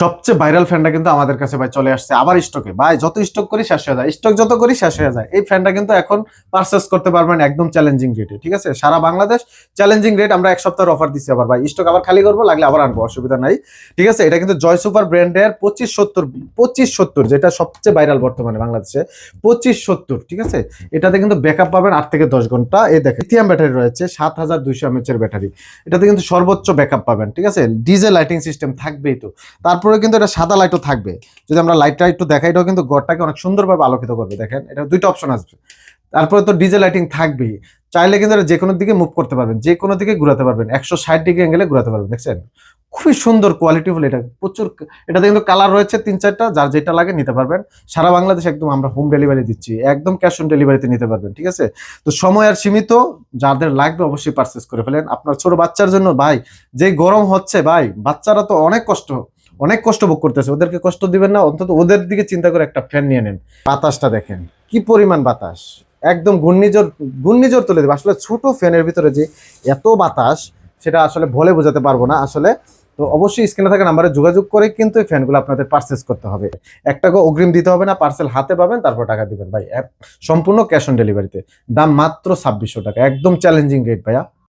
সবচেয়ে ভাইরাল ফ্যানটা কিন্তু আমাদের কাছে ভাই চলে আসছে আবার স্টকে। ভাই যত স্টক করি শেষ হয়ে যায়, স্টক যত করি শেষ হয়ে যায়। এই ফ্যানটা কিন্তু এখন পারচেস করতে পারবেন একদম চ্যালেঞ্জিং রেটে, ঠিক আছে? সারা বাংলাদেশ চ্যালেঞ্জিং রেট। আমরা এক সপ্তাহের অফার দিচ্ছি আবার ভাই, স্টক আবার খালি করবো, লাগলে আবার আনবো, অসুবিধা নাই, ঠিক আছে? এটা কিন্তু জয় সুপার ব্র্যান্ডের 2570, যেটা সবচেয়ে ভাইরাল বর্তমানে বাংলাদেশে, 2570, ঠিক আছে? এটাতে কিন্তু ব্যাকআপ পাবেন 8 থেকে 10 ঘন্টা। এই দেখেন লিথিয়াম ব্যাটারি রয়েছে, 7200 mAh এর ব্যাটারি। এটাতে কিন্তু সর্বোচ্চ ব্যাকআপ পাবেন, ঠিক আছে? ডিজে লাইটিং সিস্টেম থাকবেই তো। তারপরে কিন্তু এটা সাদা লাইটও থাকবে। যদি আমরা লাইটটা একটু দেখাই, এটাও কিন্তু ঘরটাকে অনেক সুন্দরভাবে আলোকিত করবে। দেখেন এটা দুইটা অপশন আসবে। তারপরে তো ডিজে লাইটিং থাকবেই। চাইলে কিন্তু এটা যে কোনো দিকে মুভ করতে পারবেন, যে কোনো দিকে ঘুরাতে পারবেন, 160 ডিগ্রি অ্যাঙ্গেলে ঘুরাতে পারবেন। দেখছেন খুবই সুন্দর কোয়ালিটিফুল। এটা প্রচুর, এটাতে কিন্তু কালার রয়েছে 3-4টা, যার যেটা লাগে নিতে পারবেন। সারা বাংলাদেশ একদম আমরা হোম ডেলিভারি দিচ্ছি, একদম ক্যাশ অন ডেলিভারিতে নিতে পারবেন, ঠিক আছে? তো সময় আর সীমিত, যাদের লাগবে অবশ্যই পারচেস করে ফেলেন। আপনার ছোট বাচ্চার জন্য ভাই, যে গরম হচ্ছে ভাই, বাচ্চারা তো অনেক কষ্ট ভোগ করতেছে, ওদেরকে কষ্ট দিবেন না, অন্তত ওদের দিকে চিন্তা করে একটা ফ্যান নিয়ে নেন। বাতাসটা দেখেন কি পরিমাণ বাতাস, একদম ঘূর্ণিঝড় তুলে দেবে। আসলে ছোট ফ্যানের ভিতরে যে এত বাতাস, সেটা আসলে বলে বোঝাতে পারবো না আসলে। তো অবশ্যই স্ক্রিনে থাকা নাম্বারে যোগাযোগ করে কিন্তু এই ফ্যানগুলো আপনাদের পারচেস করতে হবে। 1 টাকা অগ্রিম দিতে হবে না, পার্সেল হাতে পাবেন, তারপর টাকা দিবেন ভাই। সম্পূর্ণ ক্যাশ অন ডেলিভারিতে। দাম মাত্র 2600 টাকা, একদম চ্যালেঞ্জিং রেট ভাইয়া।